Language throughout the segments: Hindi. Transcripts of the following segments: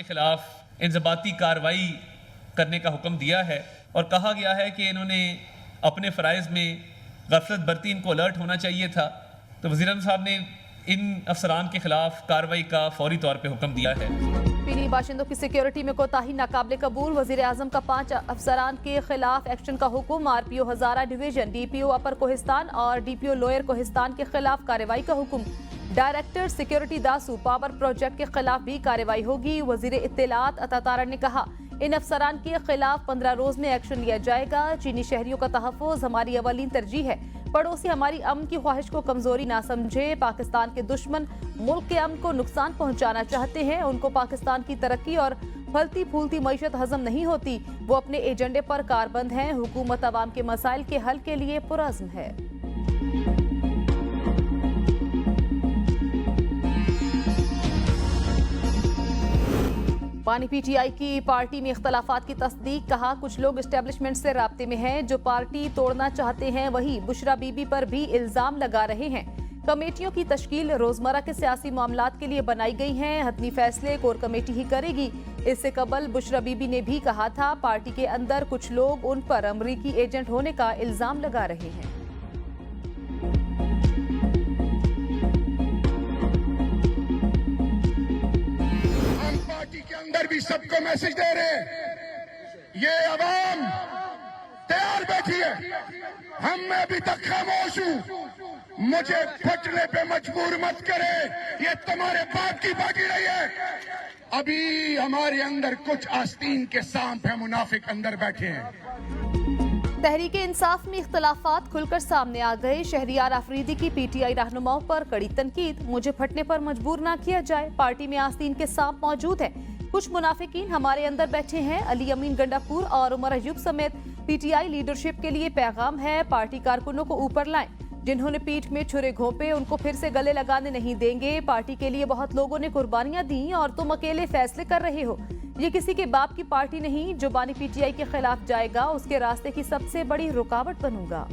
खिलाफ इंजबाती कार्रवाई करने का हुक्म दिया है और कहा गया है कि इन्होंने अपने फ़राइज़ में गफलत बरती, इनको अलर्ट होना चाहिए था। तो वज़ीर आज़म साहब ने इन अफसरान के खिलाफ कार्रवाई का फौरी तौर पे हुक्म दिया है। पीली बाशिंदों की सिक्योरिटी में कोताही नाकाबिले कबूल। वज़ीर आज़म का 5 अफसरान के खिलाफ एक्शन का हुक्म। आरपीओ हजारा डिवीजन, डीपीओ अपर कोहिस्तान और डीपीओ लोअर कोहिस्तान के खिलाफ कार्रवाई का हुक्म। Director security Dasu power project के खिलाफ भी कार्रवाई होगी। वज़ीर इत्तलात अता तारड़ ने कहा, इन अफसरान के खिलाफ 15 रोज में एक्शन लिया जाएगा। चीनी शहरियों का तहफ़्फ़ुज़ हमारी अवलीन तरजीह है। पड़ोसी हमारी अमन की ख्वाहिश को कमजोरी ना समझे। पाकिस्तान के दुश्मन मुल्क के अमन को नुकसान पहुंचाना चाहते हैं। उनको पाकिस्तान की तरक्की और फलती फूलती मईशत हजम नहीं होती। वो अपने एजेंडे पर कारबंद हैं। हुकूमत अवाम के मसाइल के हल के लिए पुरअज़्म है। बानी पीटीआई की पार्टी में इख्तलाफात की तस्दीक। कहा, कुछ लोग इस्टेब्लिशमेंट से राब्ते में हैं जो पार्टी तोड़ना चाहते हैं, वही बुशरा बीबी पर भी इल्जाम लगा रहे हैं। कमेटियों की तश्कील रोजमर्रा के सियासी मामलात के लिए बनाई गई हैं। हतमी फैसले कोर कमेटी ही करेगी। इससे कबल बुशरा बीबी ने भी कहा था, पार्टी के अंदर कुछ लोग उन पर अमरीकी एजेंट होने का इल्जाम लगा रहे हैं। के अंदर भी सबको मैसेज दे रहे हैं, ये अवाम तैयार बैठी है। हम मैं अभी तक खामोश हूं, मुझे फटने पे मजबूर मत करे। ये तुम्हारे बाप की पार्टी नहीं है। अभी हमारे अंदर कुछ आस्तीन के सांप है, मुनाफिक अंदर बैठे हैं। तहरीक इंसाफ में इख्तलाफात खुलकर सामने आ गए। शहरियार आफरीदी की पीटीआई रहनुमाओं पर कड़ी तनकीद। मुझे फटने पर मजबूर ना किया जाए, पार्टी में आस्तीन के सांप मौजूद है। कुछ मुनाफिकीन हमारे अंदर बैठे हैं। अली अमीन गंडापुर और उमर अयूब समेत पीटीआई लीडरशिप के लिए पैगाम है, पार्टी कारकुनों को ऊपर लाएं। जिन्होंने पीठ में छुरे घोंपे, उनको फिर से गले लगाने नहीं देंगे। पार्टी के लिए बहुत लोगों ने कुर्बानियां दी और तुम अकेले फैसले कर रहे हो। ये किसी के बाप की पार्टी नहीं। जो बानी पीटीआई के खिलाफ जाएगा, उसके रास्ते की सबसे बड़ी रुकावट बनूंगा।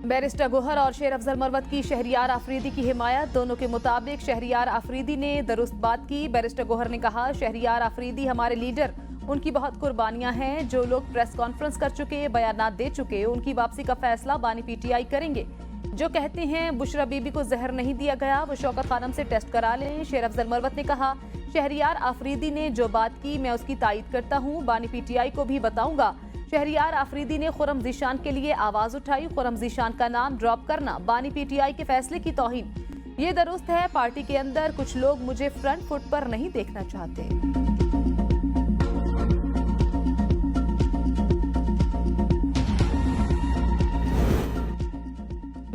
बैरिस्टर गोहर और शेर अफजल मरवत की शहरियार आफरीदी की हिमायत। दोनों के मुताबिक शहरियार आफरीदी ने दुरुस्त बात की। बैरिस्टर गोहर ने कहा, शहरियार आफरीदी हमारे लीडर, उनकी बहुत कुर्बानियां हैं। जो लोग प्रेस कॉन्फ्रेंस कर चुके, बयानात दे चुके, उनकी वापसी का फैसला बानी पीटीआई करेंगे। जो कहते हैं बुशरा बीबी को जहर नहीं दिया गया, वो शौकत खानम से टेस्ट करा लें। शेर अफजल मरवत ने कहा, शहरियार आफरीदी ने जो बात की मैं उसकी तायीद करता हूँ, बानी पीटीआई को भी बताऊंगा। शहरियार आफरीदी ने खुरम जीशान के लिए आवाज उठाई। खुरम जीशान का नाम ड्रॉप करना बानी पीटीआई के फैसले की तौहीन। ये दुरुस्त है, पार्टी के अंदर कुछ लोग मुझे फ्रंट फुट पर नहीं देखना चाहते।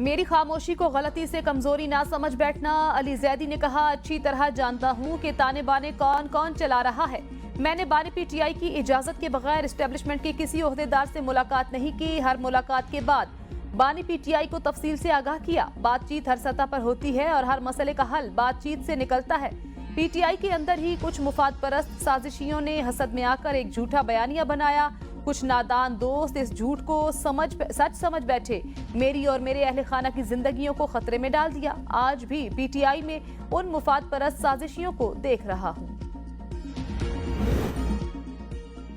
मेरी खामोशी को गलती से कमजोरी ना समझ बैठना। अली जैदी ने कहा, अच्छी तरह जानता हूं कि ताने बाने कौन कौन चला रहा है। मैंने बानी पीटीआई की इजाजत के बगैर एस्टेब्लिशमेंट के किसी ओहदेदार से मुलाकात नहीं की। हर मुलाकात के बाद बानी पीटीआई को तफसील से आगाह किया। बातचीत हर सतह पर होती है और हर मसले का हल बातचीत से निकलता है। पीटीआई के अंदर ही कुछ मुफाद परस्त साजिशियों ने हसद में आकर एक झूठा बयानिया बनाया। कुछ नादान दोस्त इस झूठ को सच समझ बैठे। मेरी और मेरे अहले खाना की जिंदगियों को खतरे में डाल दिया। आज भी पीटीआई में उन मुफाद परस्त साजिशियों को देख रहा हूँ।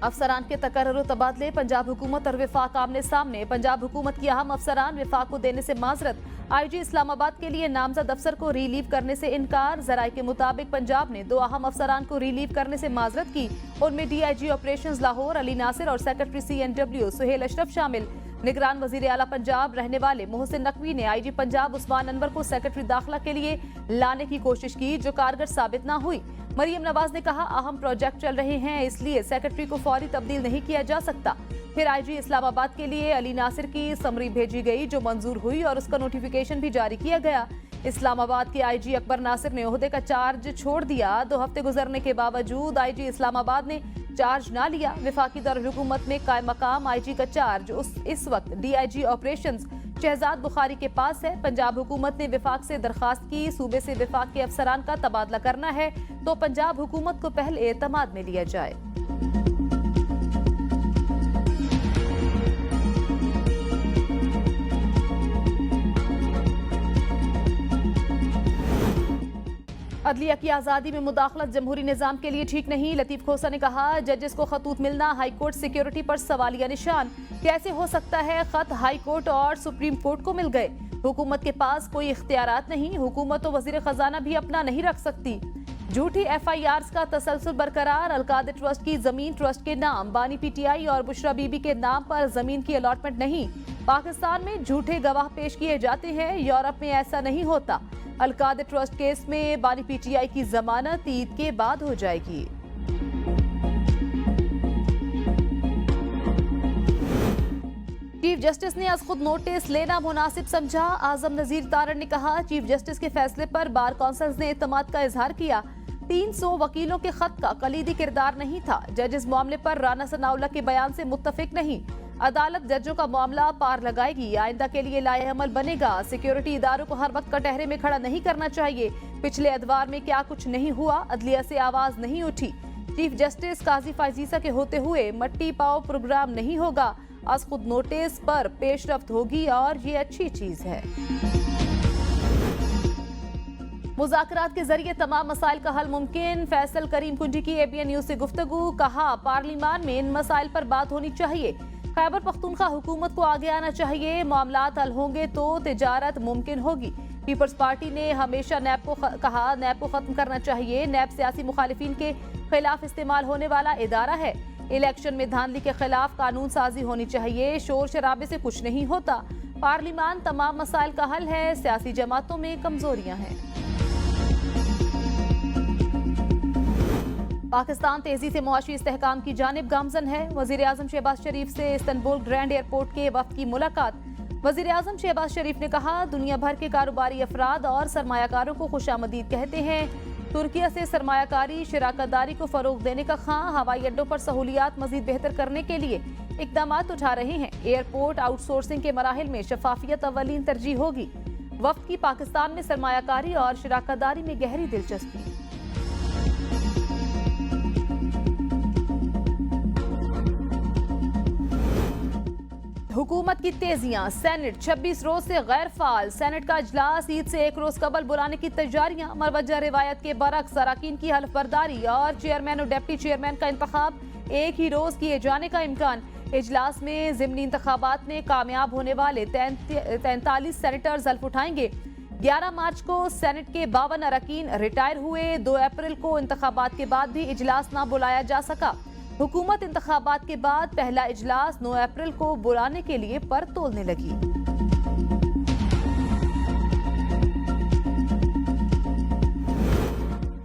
अफसरान के तकर्रुर तबादले। पंजाब हुकूमत और विफाक आमने सामने। पंजाब हुकूमत की अहम अफसरान विफाक को देने से माजरत। आईजी इस्लामाबाद के लिए नामजद अफसर को रिलीव करने से इनकार। जराये के मुताबिक पंजाब ने 2 अहम अफसरान को रिलीव करने से माजरत की। उनमें डीआईजी ऑपरेशंस लाहौर अली नासिर और सेक्रेटरी CNW सुहेल अशरफ शामिल। निगरान वजीर आला पंजाब रहने वाले मोहसिन नकवी ने आईजी पंजाब उस्मान अनवर को सेक्रेटरी दाखिला के लिए लाने की कोशिश की, जो कारगर साबित न हुई। मरियम नवाज ने कहा, अहम प्रोजेक्ट चल रहे हैं, इसलिए सेक्रेटरी को फौरी तब्दील नहीं किया जा सकता। फिर आईजी इस्लामाबाद के लिए अली नासिर की समरी भेजी गई, जो मंजूर हुई और उसका नोटिफिकेशन भी जारी किया गया। इस्लामाबाद के आईजी अकबर नासिर ने ओहदे का चार्ज छोड़ दिया। 2 हफ्ते गुजरने के बावजूद आईजी इस्लामाबाद ने चार्ज ना लिया। विफाकी दारुल हुकूमत में कायम मकाम आईजी का चार्ज इस वक्त डीआईजी ऑपरेशंस शहजाद बुखारी के पास है। पंजाब हुकूमत ने विफाक से दरखास्त की, सूबे से विफाक के अफसरान का तबादला करना है तो पंजाब हुकूमत को पहले एतमाद में लिया जाए। अदलिया की आज़ादी में मुदाखलत जमहूरी निज़ाम के लिए ठीक नहीं। लतीफ खोसा ने कहा, जजेस को खतूत मिलना हाईकोर्ट सिक्योरिटी पर सवालिया निशान। कैसे हो सकता है खत हाईकोर्ट और सुप्रीम कोर्ट को मिल गए? हुकूमत के पास कोई इख्तियारात नहीं। हुकूमत तो वजीर खजाना भी अपना नहीं रख सकती। झूठी FIRs का तसलसल बरकरार। अलकादिर ट्रस्ट की जमीन ट्रस्ट के नाम, बानी PTI और बुशरा बीबी के नाम पर जमीन की अलॉटमेंट नहीं। पाकिस्तान में झूठे गवाह पेश किए जाते हैं, यूरोप में ऐसा नहीं होता। अलकादिर ट्रस्ट केस में बानी PTI की जमानत ईद के बाद हो जाएगी। चीफ जस्टिस ने आज खुद नोटिस लेना मुनासिब समझा। आजम नजीर तारण ने कहा, चीफ जस्टिस के फैसले पर बार काउंसिल ने एतमाद का इजहार किया। 300 वकीलों के खत का कलीदी किरदार नहीं था। जज इस मामले पर राना सनाउल्लाह के बयान से मुत्तफिक नहीं। अदालत जजों का मामला पार लगाएगी, आइंदा के लिए लाए अमल बनेगा। सिक्योरिटी इदारों को हर वक्त कटहरे में खड़ा नहीं करना चाहिए। पिछले अदवार में क्या कुछ नहीं हुआ, अदलिया से आवाज नहीं उठी। चीफ जस्टिस काजी फायजीसा के होते हुए मट्टी पाओ प्रोग्राम नहीं होगा। आज खुद नोटिस पर पेशरफ्त होगी और ये अच्छी चीज है। मुज़ाकरात के जरिए तमाम मसाइल का हल मुमकिन। फैसल करीम कुंजी की ABN न्यूज से गुफ्तगू। कहा, पार्लिमान में इन मसाइल पर बात होनी चाहिए। खैबर पख्तूनख्वा हुकूमत को आगे आना चाहिए। मामलात हल होंगे तो तिजारत मुमकिन होगी। पीपल्स पार्टी ने हमेशा नैब को कहा, नैब को खत्म करना चाहिए। नैब सियासी मुखालिफिन के खिलाफ इस्तेमाल होने वाला इदारा है। इलेक्शन में धांधली के खिलाफ कानून साजी होनी चाहिए। शोर शराबे से कुछ नहीं होता। पार्लिमान तमाम मसाइल का हल है। सियासी जमातों में कमजोरियां हैं। पाकिस्तान तेजी से मुआशी इस्तेहकाम की जानिब गामजन है। वजीर आजम शहबाज शरीफ से इस्तांबुल ग्रैंड एयरपोर्ट के वफ्द की मुलाकात। वजीर आजम शहबाज शरीफ ने कहा, दुनिया भर के कारोबारी अफराद और सरमायाकारों को खुशामदीद कहते हैं। तुर्किया से सरमायाकारी शराकतदारी को फरोग देने का ख्वाह। हवाई अड्डों पर सहूलियात मजीद बेहतर करने के लिए इकदाम उठा रहे हैं। एयरपोर्ट आउटसोर्सिंग के मराहिल में शफाफियत अव्वलीन तरजीह होगी। वफ्द की पाकिस्तान में सरमायाकारी और शराकतदारी में गहरी दिलचस्पी। हुकूमत की तेजियां। सेनेट 26 रोज से गैर फाल। सेनेट का इजलास ईद से एक रोज कबल बुलाने की तैयारियां। मरवजा रिवायत के बरक्स अरकान की हल्फ बर्दारी और चेयरमैन और डिप्टी चेयरमैन का इंतखाब एक ही रोज किए जाने का इम्कान। इजलास में ज़िमनी इंतखाबात में कामयाब होने वाले 43 सेनेटर्स हल्फ उठाएंगे। 11 मार्च को सेनेट के 52 अरकान रिटायर हुए। 2 अप्रैल को इंतखाबात के बाद भी इजलास न बुलाया जा सका। हुकूमत इंतखाबात के बाद पहला इजलास 9 अप्रैल को बुलाने के लिए पर तोलने लगी।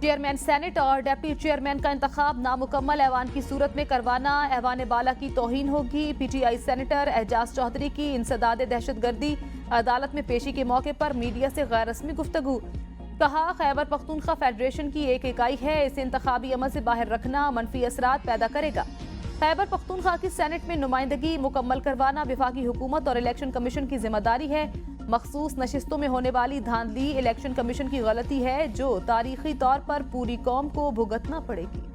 चेयरमैन सेनेट और डिप्टी चेयरमैन का इंतखाब नामुकम्मल ऐवान की सूरत में करवाना ऐवान बाला की तौहीन होगी। PTI सेनेटर एजाज चौधरी की इंसदाद दहशतगर्दी अदालत में पेशी के मौके पर मीडिया से गैर रस्मी गुफ्तगू। कहा, खैबर पख्तूनख्वा फेडरेशन की एक इकाई है। इसे इंतखाबी अमल से बाहर रखना मनफी असरात पैदा करेगा। खैबर पख्तूनख्वा की सेनेट में नुमाइंदगी मुकम्मल करवाना वफाकी हुकूमत और इलेक्शन कमीशन की जिम्मेदारी है। मखसूस नशिस्तों में होने वाली धांधली इलेक्शन कमीशन की गलती है जो तारीखी तौर पर पूरी कौम को भुगतना पड़ेगी।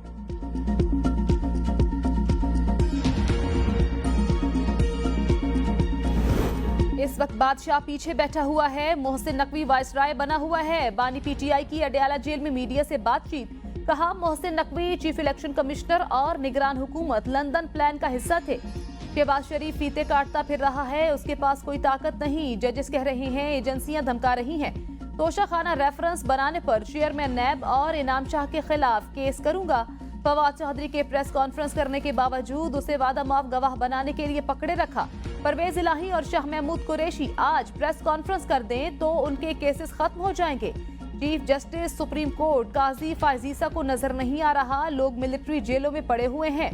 इस वक्त बादशाह पीछे बैठा हुआ है। मोहसिन नकवी वाइसराय बना हुआ है। बानी PTI की अडयाला जेल में मीडिया से बातचीत। कहा, Mohsin Naqvi chief election commissioner और निगरान हुकूमत लंदन प्लान का हिस्सा थे। शहबाज शरीफ फीते काटता फिर रहा है। उसके पास कोई ताकत नहीं। जजेस कह रहे हैं एजेंसियां धमका रही हैं। तोशाखाना रेफरेंस बनाने पर चेयरमैन नैब और इनाम शाह के खिलाफ केस करूंगा। फवाद चौधरी के प्रेस कॉन्फ्रेंस करने के बावजूद उसे वादा माफ गवाह बनाने के लिए पकड़े रखा। परवेज इलाही और शाह महमूद कुरैशी आज प्रेस कॉन्फ्रेंस कर दें तो उनके केसेस खत्म हो जाएंगे। चीफ जस्टिस सुप्रीम कोर्ट काजी फायजीसा को नजर नहीं आ रहा। लोग मिलिट्री जेलों में पड़े हुए हैं।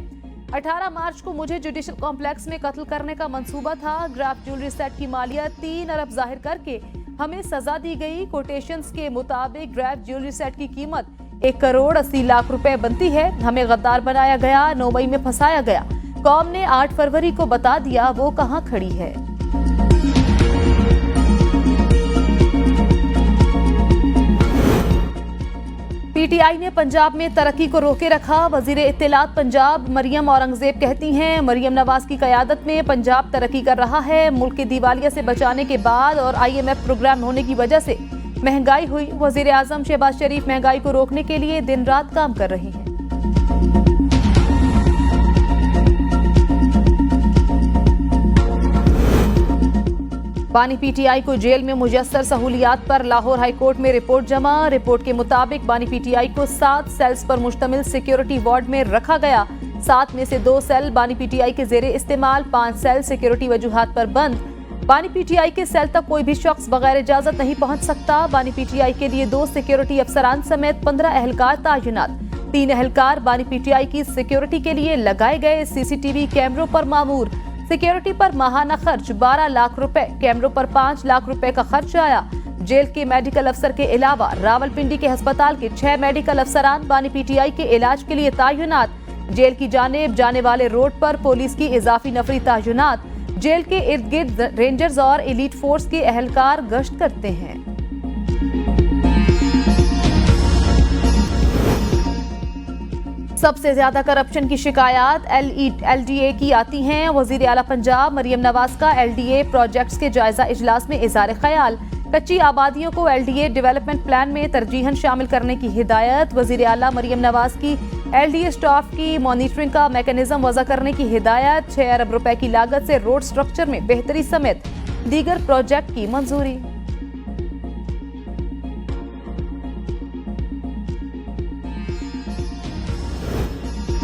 18 मार्च को मुझे जुडिशल कॉम्प्लेक्स में कत्ल करने का मंसूबा था। ग्राफ ज्वेलरी सेट की मालियत 3 अरब जाहिर करके हमें सजा दी गई। कोटेशंस के मुताबिक ग्राफ ज्वेलरी सेट की कीमत 1 करोड़ 80 लाख रुपए बनती है। हमें गद्दार बनाया गया, 9 मई में फंसाया गया। कौम ने 8 फरवरी को बता दिया वो कहां खड़ी है। PTI ने पंजाब में तरक्की को रोके रखा। वजीर इत्तलात पंजाब मरियम औरंगजेब कहती हैं, मरियम नवाज की क़यादत में पंजाब तरक्की कर रहा है। मुल्क के दिवालिया से बचाने के बाद और IMF प्रोग्राम होने की वजह से महंगाई हुई। वजीर आजम शहबाज शरीफ महंगाई को रोकने के लिए दिन रात काम कर रही हैं। बानी पीटीआई को जेल में मुयस्सर सहूलियात पर लाहौर हाईकोर्ट में रिपोर्ट जमा। रिपोर्ट के मुताबिक बानी पीटीआई को 7 सेल्स पर मुश्तमिल सिक्योरिटी वार्ड में रखा गया। 7 में से 2 सेल बानी पीटीआई के जेरे इस्तेमाल, 5 सेल सिक्योरिटी वजूहात पर बंद। बानी पीटीआई के सेल तक कोई भी शख्स बगैर इजाजत नहीं पहुंच सकता। बानी पीटीआई के लिए 2 सिक्योरिटी अफसरान समेत 15 एहलकार तैनात। 3 एहलकार बानी पीटीआई की सिक्योरिटी के लिए लगाए गए सीसीटीवी कैमरों पर मामूर। सिक्योरिटी पर माहाना खर्च 12 लाख रुपए, कैमरों पर 5 लाख रुपए का खर्च आया। जेल के मेडिकल अफसर के अलावा रावलपिंडी के अस्पताल के 6 मेडिकल अफसरान बानी पीटीआई के इलाज के लिए तैनात। जेल की जानिब जाने वाले रोड पर पुलिस की इजाफी नफरी तैनात। जेल के इर्द गिर्द रेंजर्स और एलीट फोर्स के एहलकार गश्त करते हैं। सबसे ज्यादा करप्शन की शिकायत एलडीए की आती हैं। वजीर आला पंजाब मरियम नवाज का एलडीए प्रोजेक्ट्स के जायजा इजलास में इज़हार ख्याल। कच्ची आबादियों को एलडीए डेवलपमेंट प्लान में तरजीहन शामिल करने की हिदायत। वजीर आला मरियम नवाज की एलडीए स्टाफ की मॉनिटरिंग का मैकेनिज्म वज़ा करने की हिदायत। 6 अरब रुपए की लागत से रोड स्ट्रक्चर में बेहतरी समेत दीगर प्रोजेक्ट की मंजूरी।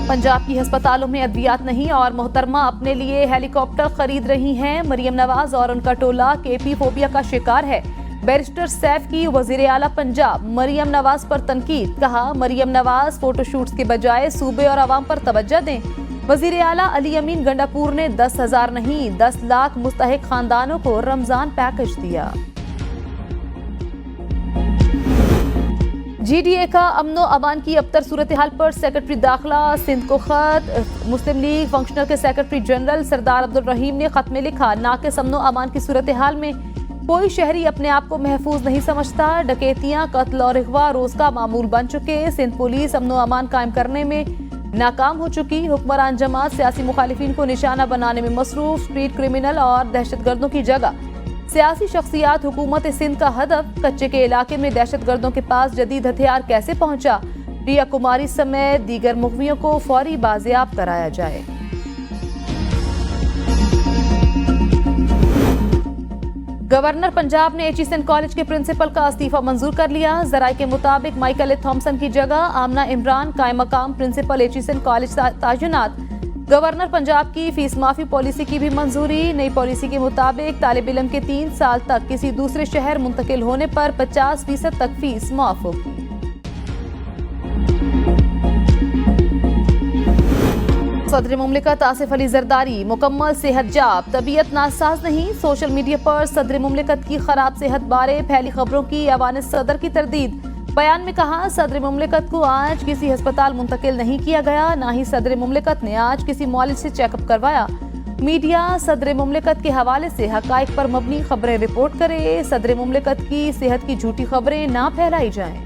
पंजाब की अस्पतालों में अद्वियात नहीं और मोहतरमा अपने लिए हेलीकॉप्टर खरीद रही हैं। मरियम नवाज और उनका टोला केपी फोबिया का शिकार है। बैरिस्टर सैफ की वजीर आला पंजाब मरियम नवाज पर तनकीद। कहा, मरियम नवाज फोटोशूट्स के बजाय सूबे और आवाम पर तवज्जो दें। वजीर आला अली अमीन गंडापुर ने 10,000 नहीं 10 लाख मुस्तहिक खानदानों को रमजान पैकेज दिया। जीडीए का अमनो अमान की अबतर सूरत हाल पर सेक्रेटरी दाखिला सिंध को खत। मुस्लिम लीग फंक्शनल के सेक्रेटरी जनरल सरदार अब्दुल रहीम ने खत में लिखा, नाक़िस अमनो अमान की सूरत हाल में कोई शहरी अपने आप को महफूज नहीं समझता। डकैतियां, कत्ल और अगवा रोज का मामूल बन चुके। सिंध पुलिस अमनो अमान कायम करने में नाकाम हो चुकी। हुक्मरान जमात सियासी मुखालिफिन को निशाना बनाने में मसरूफ। स्ट्रीट क्रिमिनल और दहशतगर्दों की जगह सियासी शख्सियात हुकूमत सिंध का हदफ। कच्चे के इलाके में दहशतगर्दों के पास जदीद हथियार कैसे पहुंचा। प्रिया कुमारी समेत दीगर मुखबियों को फौरी बाजियाब कराया जाए। गवर्नर पंजाब ने एचिसन कॉलेज के प्रिंसिपल का इस्तीफा मंजूर कर लिया। जराये के मुताबिक माइकल थॉमसन की जगह आमना इमरान कायम मकाम प्रिंसिपल एचिसन कॉलेज तैनात। गवर्नर पंजाब की फीस माफी पॉलिसी की भी मंजूरी। नई पॉलिसी के मुताबिक तालिब इल्म के 3 साल तक किसी दूसरे शहर मुंतकिल होने पर 50% तक फीस माफ होगी। सदर मुमलिकत आसिफ अली जरदारी मुकम्मल सेहतयाब, तबीयत नासाज नहीं। सोशल मीडिया पर सदर मुमलिकत की खराब सेहत बारे फैली खबरों की ऐवान सदर की तरदीद। बयान में कहा, सदर मुमलिकत को आज किसी अस्पताल मुंतकिल नहीं किया गया, ना ही सदर मुमलिकत ने आज किसी मौलिद से चेकअप करवाया। मीडिया सदर मुमलिकत के हवाले से हकाइक पर मबनी खबरें रिपोर्ट करे। सदर मुमलिकत की सेहत की झूठी खबरें ना फैलाई जाएं।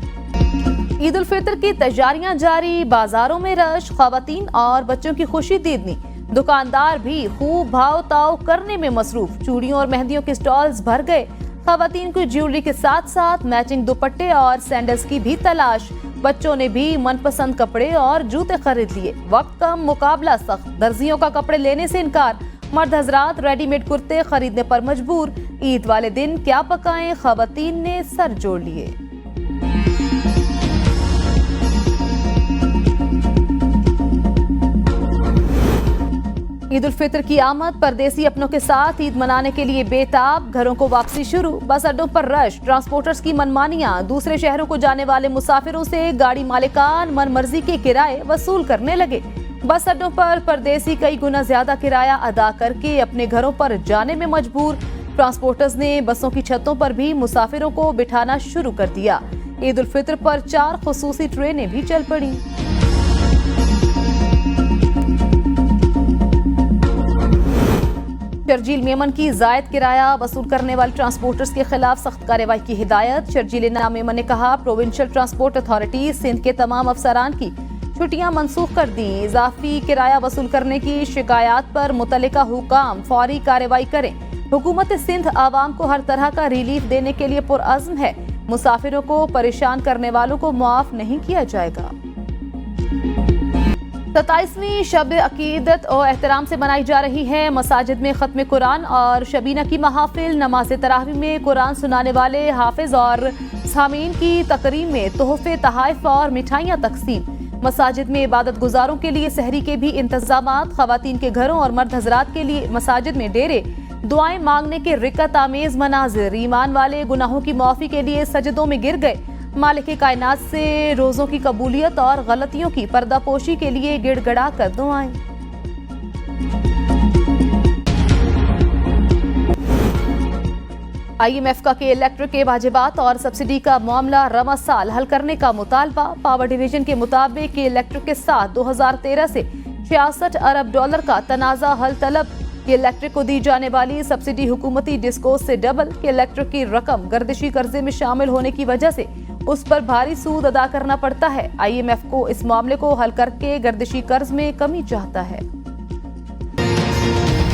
ईद उल फितर की तैयारियां जारी, बाजारों में रश, खवातीन और बच्चों की खुशी दीदनी। दुकानदार भी खूब भाव ताव करने में मसरूफ। चूड़ियों और मेहंदियों के स्टॉल्स भर गए। खवातीन को ज्वेलरी के साथ साथ मैचिंग दुपट्टे और सैंडल्स की भी तलाश। बच्चों ने भी मनपसंद कपड़े और जूते खरीद लिए। वक्त कम, मुकाबला सख्त। दर्जियों का कपड़े लेने से इनकार। मर्द हजरात रेडीमेड कुर्ते खरीदने पर मजबूर। ईद वाले दिन क्या पकाएं, खवातीन ने सर जोड़ लिए। ईद उल फितर की आमद, परदेसी अपनों के साथ ईद मनाने के लिए बेताब। घरों को वापसी शुरू, बस अड्डों पर रश, ट्रांसपोर्टर्स की मनमानियां। दूसरे शहरों को जाने वाले मुसाफिरों से गाड़ी मालिकान मनमर्जी के किराए वसूल करने लगे। बस अड्डों पर परदेसी कई गुना ज्यादा किराया अदा करके अपने घरों पर जाने में मजबूर। ट्रांसपोर्टर्स ने बसों की छतों पर भी मुसाफिरों को बिठाना शुरू कर दिया। ईद उल फितर पर 4 खुसूसी ट्रेनें भी चल पड़ी। शर्जील मेमन की जायद किराया वसूल करने वाले ट्रांसपोर्टर्स के खिलाफ सख्त कार्रवाई की हिदायत। शर्जील मेमन ने कहा, प्रोविंशियल ट्रांसपोर्ट अथॉरिटी सिंध के तमाम अफसरान की छुट्टियां मनसूख कर दी। इजाफी किराया वसूल करने की शिकायत पर मुतल्लिका हुकाम फौरी कार्रवाई करें। हुकूमत सिंध आवाम को हर तरह का रिलीफ देने के लिए पुरअज़्म है। मुसाफिरों को परेशान करने वालों को मुआफ नहीं किया जाएगा। 27वीं शब अकीदत और एहतराम से मनाई जा रही है। मसाजिद में खत्म कुरान और शबीना की महाफिल, नमाज तरावी में कुरान सुनाने वाले हाफिज और सामीन की तकरीम में तोहफे, तहाइफ और मिठाइयाँ तकसीम। मसाजिद में इबादत गुजारों के लिए सहरी के भी इंतजामात। खवातीन के घरों और मर्द हजरात के लिए मसाजिद में डेरे, दुआएं मांगने के रिकत आमेज मनाजिर। ईमान वाले गुनाहों की माफी के लिए सजदों में गिर गए। मालिक कायनात से रोजों की कबूलियत और गलतियों की पर्दापोशी के लिए गिड़गड़ा कर दुआएं। IMF का के इलेक्ट्रिक के वाजिबात और सब्सिडी का मामला रवा साल हल करने का मुतालबा। पावर डिवीजन के मुताबिक के इलेक्ट्रिक के साथ 2013 से 66 अरब डॉलर का तनाज़ा हल तलब। के इलेक्ट्रिक को दी जाने वाली सब्सिडी हुकूमती डिस्कोस से डबल। के इलेक्ट्रिक की रकम गर्दिशी कर्जे में शामिल होने की वजह से उस पर भारी सूद अदा करना पड़ता है। IMF को इस मामले को हल करके गर्दिशी कर्ज में कमी चाहता है।